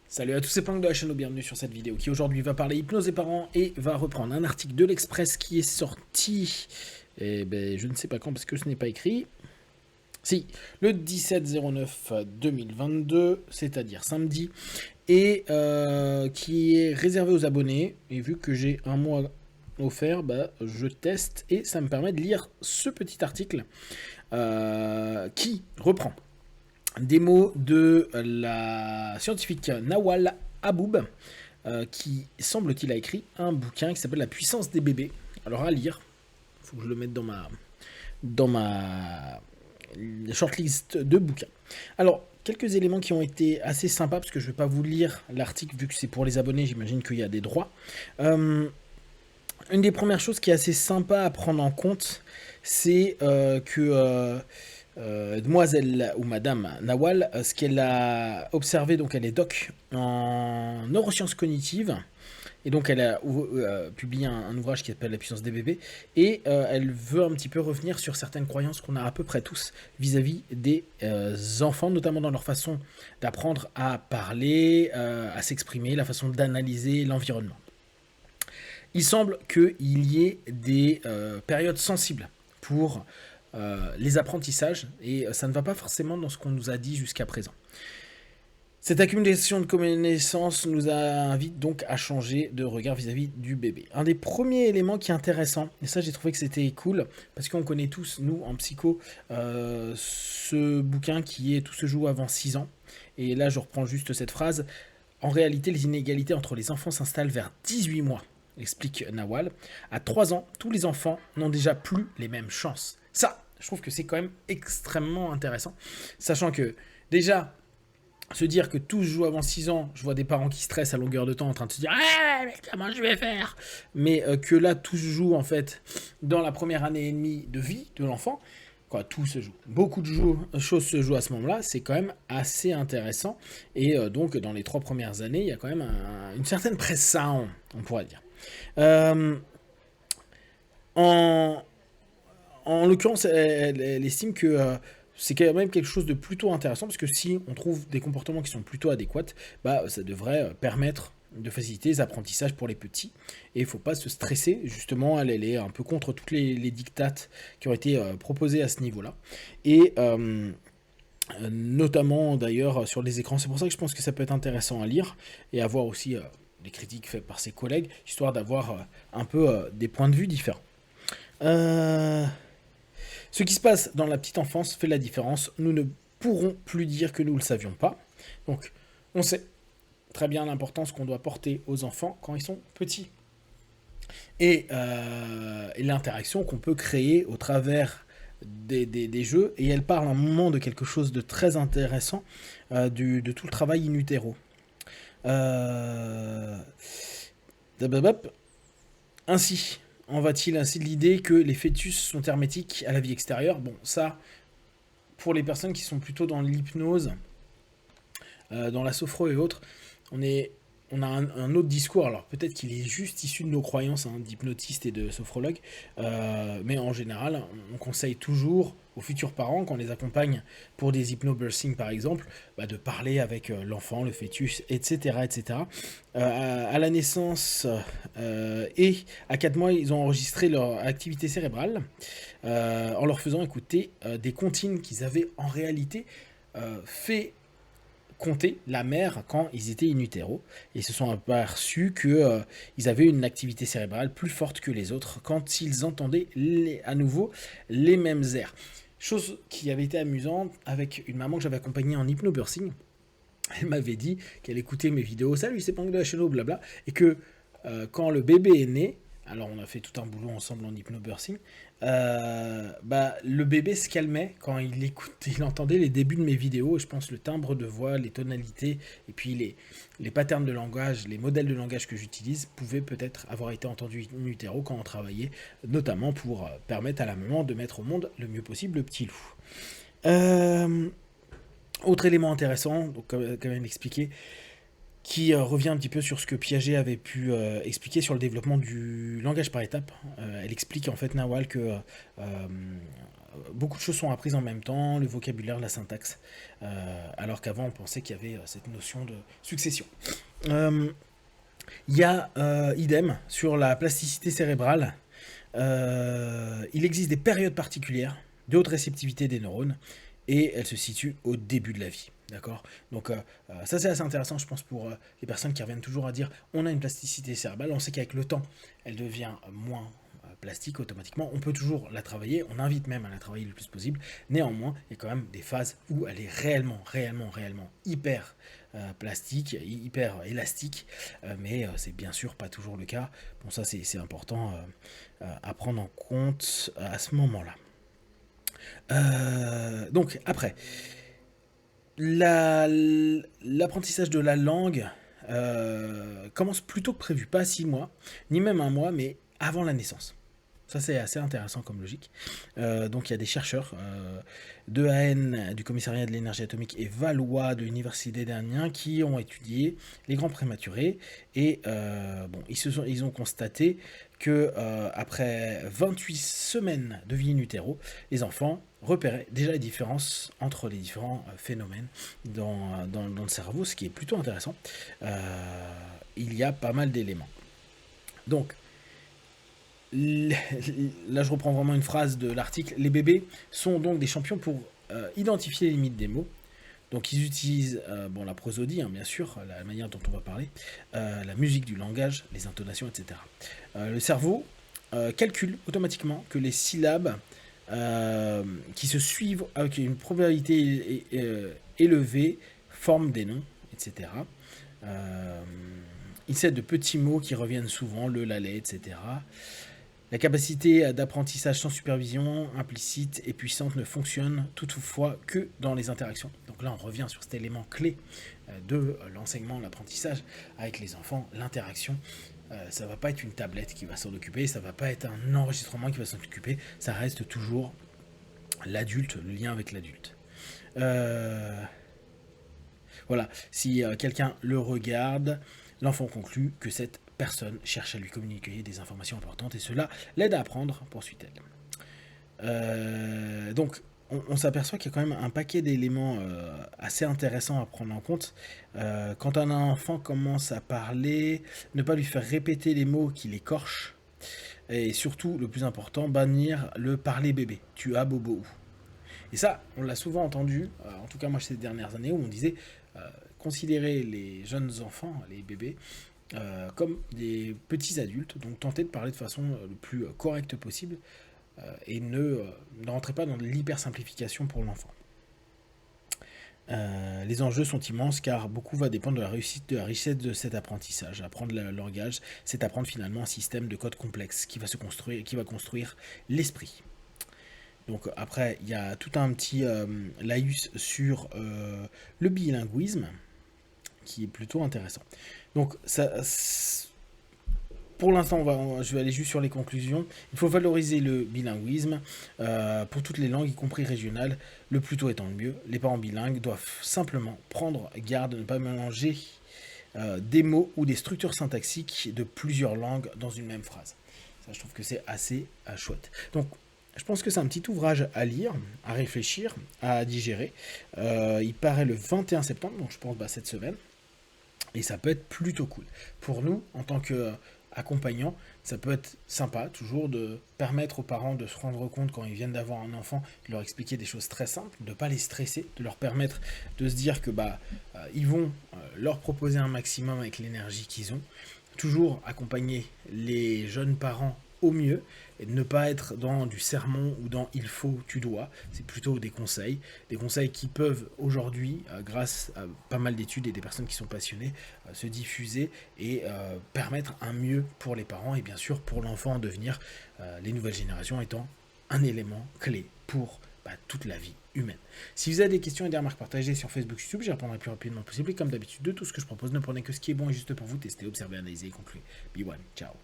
Salut à tous, c'est Planck de la chaîne, bienvenue sur cette vidéo qui aujourd'hui va parler hypnose des parents et va reprendre un article de l'Express qui est sorti, je ne sais pas quand parce que ce n'est pas écrit. Si, le 17/09/2022, c'est-à-dire samedi, et qui est réservé aux abonnés. Et vu que j'ai un mois offert, je teste et ça me permet de lire ce petit article qui reprend des mots de la scientifique Nawal Aboub, qui semble-t-il a écrit un bouquin qui s'appelle La puissance des bébés. Alors à lire, il faut que je le mette dans ma shortlist de bouquins. Alors, quelques éléments qui ont été assez sympas, parce que je ne vais pas vous lire l'article, vu que c'est pour les abonnés, j'imagine qu'il y a des droits. Une des premières choses qui est assez sympa à prendre en compte, c'est que demoiselle ou madame Nawal, ce qu'elle a observé, donc elle est doc en neurosciences cognitives, et donc elle a publié un ouvrage qui s'appelle La puissance des bébés, et elle veut un petit peu revenir sur certaines croyances qu'on a à peu près tous vis-à-vis des enfants, notamment dans leur façon d'apprendre à parler, à s'exprimer, la façon d'analyser l'environnement. Il semble qu'il y ait des périodes sensibles pour les apprentissages, et ça ne va pas forcément dans ce qu'on nous a dit jusqu'à présent. Cette accumulation de connaissances nous invite donc à changer de regard vis-à-vis du bébé. Un des premiers éléments qui est intéressant, et ça j'ai trouvé que c'était cool, parce qu'on connaît tous, nous en psycho, ce bouquin qui est Tout se joue avant 6 ans, et là je reprends juste cette phrase, en réalité les inégalités entre les enfants s'installent vers 18 mois, explique Nawal. À 3 ans, tous les enfants n'ont déjà plus les mêmes chances. Ça, je trouve que c'est quand même extrêmement intéressant, sachant que déjà, se dire que tout se joue avant 6 ans, je vois des parents qui stressent à longueur de temps en train de se dire ah, mais comment je vais faire, mais que là tout se joue en fait dans la première année et demie de vie de l'enfant, quoi, tout se joue. Beaucoup de choses se jouent à ce moment-là, c'est quand même assez intéressant, et donc dans les 3 premières années, il y a quand même une certaine pression, on pourrait dire. Euh, en, En l'occurrence, elle estime que c'est quand même quelque chose de plutôt intéressant, parce que si on trouve des comportements qui sont plutôt adéquats, ça devrait permettre de faciliter les apprentissages pour les petits. Et il ne faut pas se stresser, justement, elle est un peu contre toutes les dictates qui ont été proposées à ce niveau-là. Et notamment d'ailleurs sur les écrans. C'est pour ça que je pense que ça peut être intéressant à lire, et à voir aussi les critiques faites par ses collègues, histoire d'avoir un peu des points de vue différents. Ce qui se passe dans la petite enfance fait la différence. Nous ne pourrons plus dire que nous ne le savions pas. Donc, on sait très bien l'importance qu'on doit porter aux enfants quand ils sont petits. Et l'interaction qu'on peut créer au travers des jeux. Et elle parle à un moment de quelque chose de très intéressant, de tout le travail in utero. Euh, Ainsi, en va-t-il ainsi de l'idée que les fœtus sont hermétiques à la vie extérieure. Bon, ça, pour les personnes qui sont plutôt dans l'hypnose, dans la sophro et autres, on a un autre discours. Alors peut-être qu'il est juste issu de nos croyances d'hypnotistes et de sophrologues, mais en général, on conseille toujours aux futurs parents, quand on les accompagne pour des hypnobirthing par exemple, de parler avec l'enfant, le fœtus, etc. etc. À la naissance et à 4 mois, ils ont enregistré leur activité cérébrale en leur faisant écouter des comptines qu'ils avaient en réalité fait compter la mère quand ils étaient in utero, et se sont aperçus que ils avaient une activité cérébrale plus forte que les autres quand ils entendaient à nouveau les mêmes airs. Chose qui avait été amusante avec une maman que j'avais accompagnée en hypnobirthing. Elle m'avait dit qu'elle écoutait mes vidéos, salut c'est Planck de la chaîne, blabla, et que quand le bébé est né, alors on a fait tout un boulot ensemble en hypnobirthing, le bébé se calmait quand il écoutait, il entendait les débuts de mes vidéos, et je pense le timbre de voix, les tonalités, et puis les patterns de langage, les modèles de langage que j'utilise pouvaient peut-être avoir été entendus in utero quand on travaillait, notamment pour permettre à la maman de mettre au monde le mieux possible le petit loup. Autre élément intéressant, donc quand même expliqué, qui revient un petit peu sur ce que Piaget avait pu expliquer sur le développement du langage par étapes. Elle explique en fait, Nawal, que beaucoup de choses sont apprises en même temps, le vocabulaire, la syntaxe, alors qu'avant on pensait qu'il y avait cette notion de succession. Euh, Il y a idem sur la plasticité cérébrale. Il existe des périodes particulières de haute réceptivité des neurones et elles se situent au début de la vie. D'accord. Donc ça c'est assez intéressant, je pense, pour les personnes qui reviennent toujours à dire on a une plasticité cérébrale. On sait qu'avec le temps, elle devient moins plastique automatiquement. On peut toujours la travailler, on invite même à la travailler le plus possible. Néanmoins, il y a quand même des phases où elle est réellement hyper plastique, hyper élastique, mais c'est bien sûr pas toujours le cas. Bon, ça c'est important à prendre en compte à ce moment-là. Donc après, l'apprentissage de la langue commence plus tôt que prévu, pas à 6 mois, ni même un mois, mais avant la naissance. Ça, c'est assez intéressant comme logique. Donc, il y a des chercheurs de AN du Commissariat de l'énergie atomique et Valois de l'Université d'Amiens qui ont étudié les grands prématurés. Et bon, ils ont constaté que après 28 semaines de vie in utero, les enfants repéraient déjà les différences entre les différents phénomènes dans le cerveau, ce qui est plutôt intéressant. Il y a pas mal d'éléments. Donc, là je reprends vraiment une phrase de l'article, les bébés sont donc des champions pour identifier les limites des mots. Donc ils utilisent bon, la prosodie, hein, bien sûr, la manière dont on va parler, la musique du langage, les intonations, etc. Le cerveau calcule automatiquement que les syllabes qui se suivent avec une probabilité élevée forment des noms, etc. Il s'agit de petits mots qui reviennent souvent, le, la, les, etc. La capacité d'apprentissage sans supervision implicite et puissante ne fonctionne toutefois que dans les interactions. Donc là, on revient sur cet élément clé de l'enseignement, l'apprentissage avec les enfants, l'interaction. Ça ne va pas être une tablette qui va s'en occuper, ça ne va pas être un enregistrement qui va s'en occuper, ça reste toujours l'adulte, le lien avec l'adulte. Voilà, si quelqu'un le regarde, l'enfant conclut que cette personne cherche à lui communiquer des informations importantes et cela l'aide à apprendre, poursuit-elle. Donc, on s'aperçoit qu'il y a quand même un paquet d'éléments assez intéressants à prendre en compte. Quand un enfant commence à parler, ne pas lui faire répéter les mots qu'il écorche. Et surtout, le plus important, bannir le parler bébé. Tu as bobo. Et ça, on l'a souvent entendu, en tout cas moi ces dernières années, où on disait considérer les jeunes enfants, les bébés, comme des petits adultes, donc tenter de parler de façon le plus correcte possible et ne rentrez pas dans de l'hypersimplification pour l'enfant. Les enjeux sont immenses car beaucoup va dépendre de la réussite, de la richesse de cet apprentissage. Apprendre le langage, c'est apprendre finalement un système de code complexe qui va construire l'esprit. Donc après, il y a tout un petit laïus sur le bilinguisme qui est plutôt intéressant. Donc ça, pour l'instant, je vais aller juste sur les conclusions. Il faut valoriser le bilinguisme pour toutes les langues, y compris régionales, le plus tôt étant le mieux. Les parents bilingues doivent simplement prendre garde de ne pas mélanger des mots ou des structures syntaxiques de plusieurs langues dans une même phrase. Ça, je trouve que c'est assez chouette. Donc, je pense que c'est un petit ouvrage à lire, à réfléchir, à digérer. Il paraît le 21 septembre, donc je pense cette semaine. Et ça peut être plutôt cool. Pour nous, en tant qu'accompagnants, ça peut être sympa toujours de permettre aux parents de se rendre compte quand ils viennent d'avoir un enfant, de leur expliquer des choses très simples, de ne pas les stresser, de leur permettre de se dire que ils vont leur proposer un maximum avec l'énergie qu'ils ont. Toujours accompagner les jeunes parents au mieux et de ne pas être dans du sermon ou dans il faut, tu dois. C'est plutôt des conseils qui peuvent aujourd'hui, grâce à pas mal d'études et des personnes qui sont passionnées, se diffuser et permettre un mieux pour les parents et bien sûr pour l'enfant en devenir, les nouvelles générations étant un élément clé pour toute la vie humaine. Si vous avez des questions et des remarques partagées sur Facebook, YouTube, j'y répondrai le plus rapidement possible et comme d'habitude de tout ce que je propose, ne prenez que ce qui est bon et juste pour vous, testez, observez, analysez et concluez. Be one, ciao.